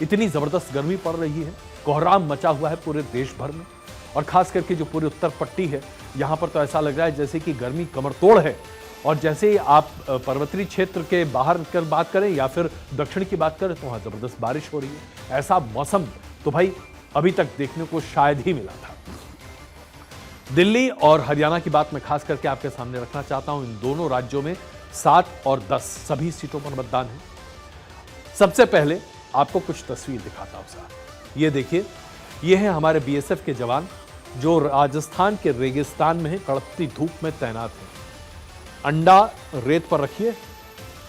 इतनी जबरदस्त गर्मी पड़ रही है, कोहराम मचा हुआ है पूरे देश भर में, और खास करके जो पूरी उत्तर पट्टी है यहाँ पर तो ऐसा लग रहा है जैसे कि गर्मी कमर तोड़ है। और जैसे ही आप पर्वतीय क्षेत्र के बाहर कर बात करें या फिर दक्षिण की बात करें तो वहाँ जबरदस्त बारिश हो रही है। ऐसा मौसम तो भाई अभी तक देखने को शायद ही मिला था। दिल्ली और हरियाणा की बात मैं खास करके आपके सामने रखना चाहता हूं। इन दोनों राज्यों में 7 और 10 सभी सीटों पर मतदान है। सबसे पहले आपको कुछ तस्वीर दिखाता हूं साहब। ये देखिए, ये है हमारे बीएसएफ के जवान जो राजस्थान के रेगिस्तान में है, कड़कती धूप में तैनात है। अंडा रेत पर रखिए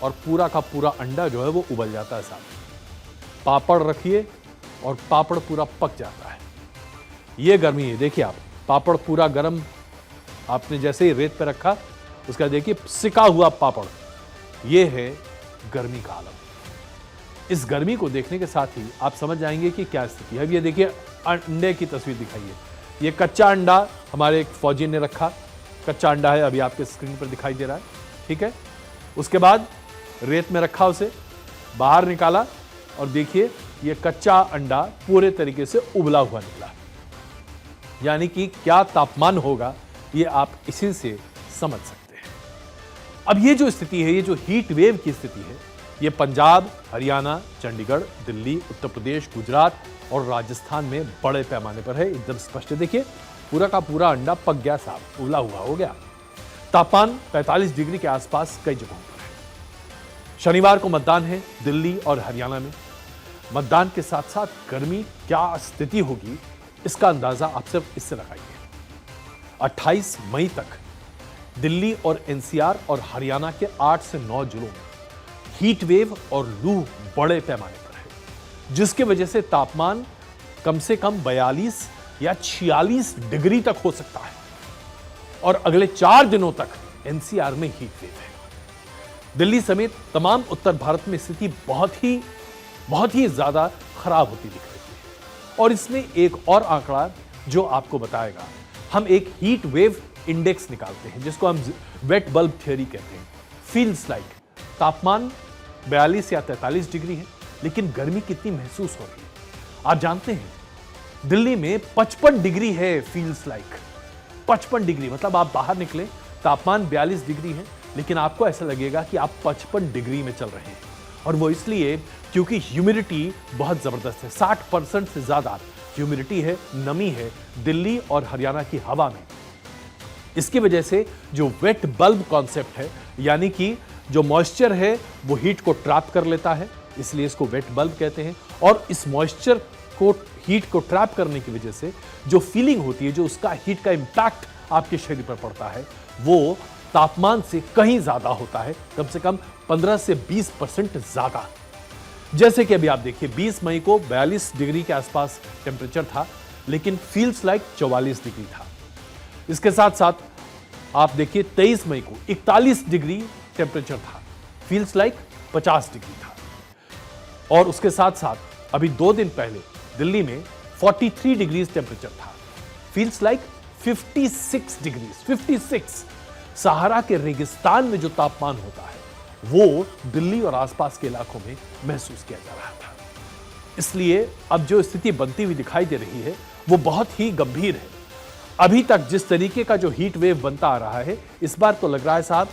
और पूरा का पूरा अंडा जो है वो उबल जाता है साहब। पापड़ रखिए और पापड़ पूरा पक जाता है। ये गर्मी है, देखिए आप, पापड़ पूरा गर्म, आपने जैसे ही रेत पे रखा उसका देखिए सिका हुआ पापड़। ये है गर्मी का आलम। इस गर्मी को देखने के साथ ही आप समझ जाएंगे कि क्या स्थिति है। अब ये देखिए अंडे की तस्वीर दिखाइए। ये कच्चा अंडा हमारे एक फौजी ने रखा, कच्चा अंडा है, अभी आपके स्क्रीन पर दिखाई दे रहा है, ठीक है। उसके बाद रेत में रखा, उसे बाहर निकाला और देखिए ये कच्चा अंडा पूरे तरीके से उबला हुआ निकला। यानी कि क्या तापमान होगा ये आप इसी से समझ सकते हैं। अब ये जो स्थिति है, ये जो हीट वेव की स्थिति है, ये पंजाब, हरियाणा, चंडीगढ़, दिल्ली, उत्तर प्रदेश, गुजरात और राजस्थान में बड़े पैमाने पर है। एकदम स्पष्ट देखिए, पूरा का पूरा अंडा पक गया साहब, उबला हुआ हो गया। तापमान 45 डिग्री के आसपास कई जगहों पर है। शनिवार को मतदान है दिल्ली और हरियाणा में। मतदान के साथ साथ गर्मी क्या स्थिति होगी इसका अंदाजा आप सिर्फ इससे लगाइए। 28 मई तक दिल्ली और एनसीआर और हरियाणा के 8 से 9 जिलों में हीट वेव और लू बड़े पैमाने पर है, जिसकी वजह से तापमान कम से कम 42 या 46 डिग्री तक हो सकता है। और अगले 4 दिनों तक एनसीआर में हीट वेव है। दिल्ली समेत तमाम उत्तर भारत में स्थिति बहुत ही ज्यादा खराब होती दिख रही है। और इसमें एक और आंकड़ा जो आपको बताएगा, हम एक हीट वेव इंडेक्स निकालते हैं जिसको हम वेट बल्ब थ्योरी कहते हैं। फील्स लाइक तापमान 42 या 43 डिग्री है, लेकिन गर्मी कितनी महसूस हो रही है आप जानते हैं? दिल्ली में 55 डिग्री है फील्स लाइक। 55 डिग्री मतलब आप बाहर निकले, तापमान 42 डिग्री है, लेकिन आपको ऐसा लगेगा कि आप 55 डिग्री में चल रहे हैं। और वो इसलिए क्योंकि ह्यूमिडिटी बहुत जबरदस्त है। 60% से ज्यादा ह्यूमिडिटी है, नमी है दिल्ली और हरियाणा की हवा में। इसकी वजह से जो वेट बल्ब कॉन्सेप्ट है, यानी कि जो मॉइस्चर है वो हीट को ट्रैप कर लेता है, इसलिए इसको वेट बल्ब कहते हैं। और इस मॉइस्चर को, हीट को ट्रैप करने की वजह से जो फीलिंग होती है, जो उसका हीट का इंपैक्ट आपके शरीर पर पड़ता है, वो तापमान से कहीं ज्यादा होता है, कम से कम 15 से 20% ज्यादा। जैसे कि अभी आप देखिए 20 मई को 42 डिग्री के आसपास टेम्परेचर था, लेकिन फील्स लाइक 44 डिग्री था। इसके साथ साथ आप देखिए 23 मई को 41 डिग्री टेम्परेचर था, फील्स लाइक 50 डिग्री था। और उसके साथ साथ अभी 2 दिन पहले दिल्ली में 43 डिग्री टेम्परेचर था, फील्स लाइक 56 डिग्री। 56 सहारा के रेगिस्तान में जो तापमान होता है वो दिल्ली और आसपास के इलाकों में महसूस किया जा रहा था। इसलिए अब जो स्थिति बनती हुई दिखाई दे रही है वो बहुत ही गंभीर है। अभी तक जिस तरीके का जो हीट वेव बनता आ रहा है, इस बार तो लग रहा है साहब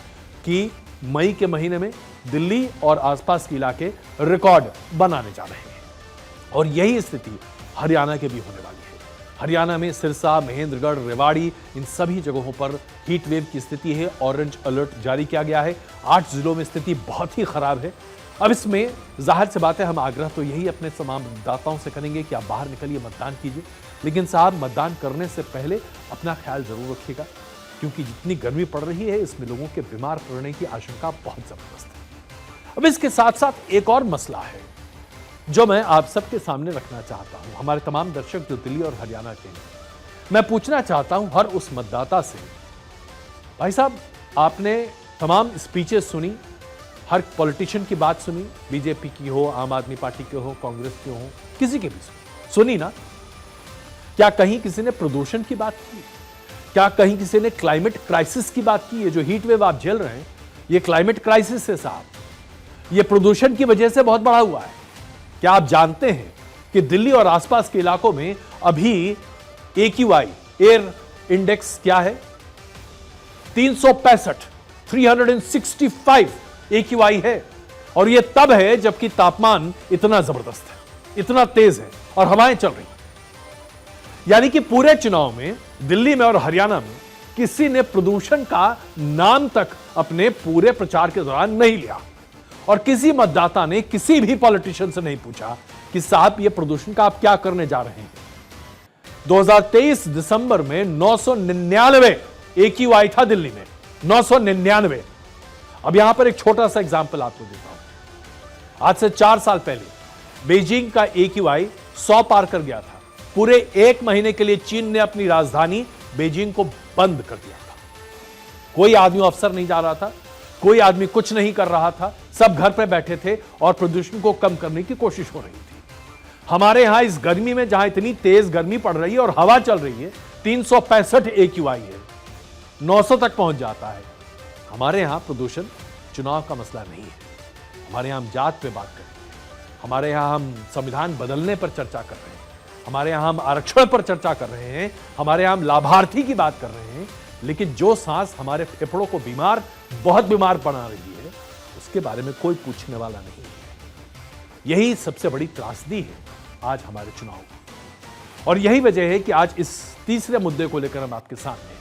कि मई के महीने में दिल्ली और आसपास के इलाके रिकॉर्ड बनाने जा रहे हैं। और यही स्थिति हरियाणा के भी होने वाली है। हरियाणा में सिरसा, महेंद्रगढ़, रेवाड़ी, इन सभी जगहों पर हीट वेव की स्थिति है। ऑरेंज अलर्ट जारी किया गया है। 8 जिलों में स्थिति बहुत ही खराब है। अब इसमें जाहिर सी बात है, हम आग्रह तो यही अपने तमाम मतदाताओं से करेंगे कि आप बाहर निकलिए, मतदान कीजिए। लेकिन साहब, मतदान करने से पहले अपना ख्याल जरूर रखिएगा, क्योंकि जितनी गर्मी पड़ रही है इसमें लोगों के बीमार पड़ने की आशंका बहुत जबरदस्त है। अब इसके साथ साथ एक और मसला है जो मैं आप सबके सामने रखना चाहता हूं, हमारे तमाम दर्शक जो दिल्ली और हरियाणा के हैं। मैं पूछना चाहता हूं हर उस मतदाता से, भाई साहब आपने तमाम स्पीचेस सुनी, हर पॉलिटिशियन की बात सुनी, बीजेपी की हो, आम आदमी पार्टी की हो, कांग्रेस की हो, किसी की भी सुनी ना? क्या कहीं किसी ने प्रदूषण की बात की? क्या कहीं किसी ने क्लाइमेट क्राइसिस की बात की? ये जो हीट वेव आप झेल रहे हैं ये क्लाइमेट क्राइसिस है साहब, ये प्रदूषण की वजह से बहुत बड़ा हुआ है। क्या आप जानते हैं कि दिल्ली और आसपास के इलाकों में अभी AQI एयर इंडेक्स क्या है? 365 AQI है। और यह तब है जबकि तापमान इतना जबरदस्त है, इतना तेज है और हवाएं चल रही। यानी कि पूरे चुनाव में दिल्ली में और हरियाणा में किसी ने प्रदूषण का नाम तक अपने पूरे प्रचार के दौरान नहीं लिया और किसी मतदाता ने किसी भी पॉलिटिशियन से नहीं पूछा कि साहब ये प्रदूषण का आप क्या करने जा रहे हैं। 2023 दिसंबर में 999 AQI था दिल्ली में, 999। अब यहां पर एक छोटा सा एग्जांपल आपको देता हूं। आज से 4 साल पहले बीजिंग का AQI 100 पार कर गया था। पूरे 1 महीने के लिए चीन ने अपनी राजधानी बीजिंग को बंद कर दिया था। कोई आदमी अफसर नहीं जा रहा था, कोई आदमी कुछ नहीं कर रहा था, सब घर पे बैठे थे और प्रदूषण को कम करने की कोशिश हो रही थी। हमारे यहां इस गर्मी में जहां इतनी तेज गर्मी पड़ रही है और हवा चल रही है, 365 AQI है, 900 तक पहुंच जाता है। हमारे यहां प्रदूषण चुनाव का मसला नहीं है। हमारे यहां हम जात पे बात कर रहे हैं, हमारे यहां हम संविधान बदलने पर चर्चा कर रहे हैं, हमारे यहां हम आरक्षण पर चर्चा कर रहे हैं, हमारे यहां हम लाभार्थी की बात कर रहे हैं। लेकिन जो सांस हमारे फेफड़ों को बहुत बीमार बना रही है, उसके बारे में कोई पूछने वाला नहीं है। यही सबसे बड़ी त्रासदी है आज हमारे चुनाव की। और यही वजह है कि आज इस तीसरे मुद्दे को लेकर हम आपके सामने हैं।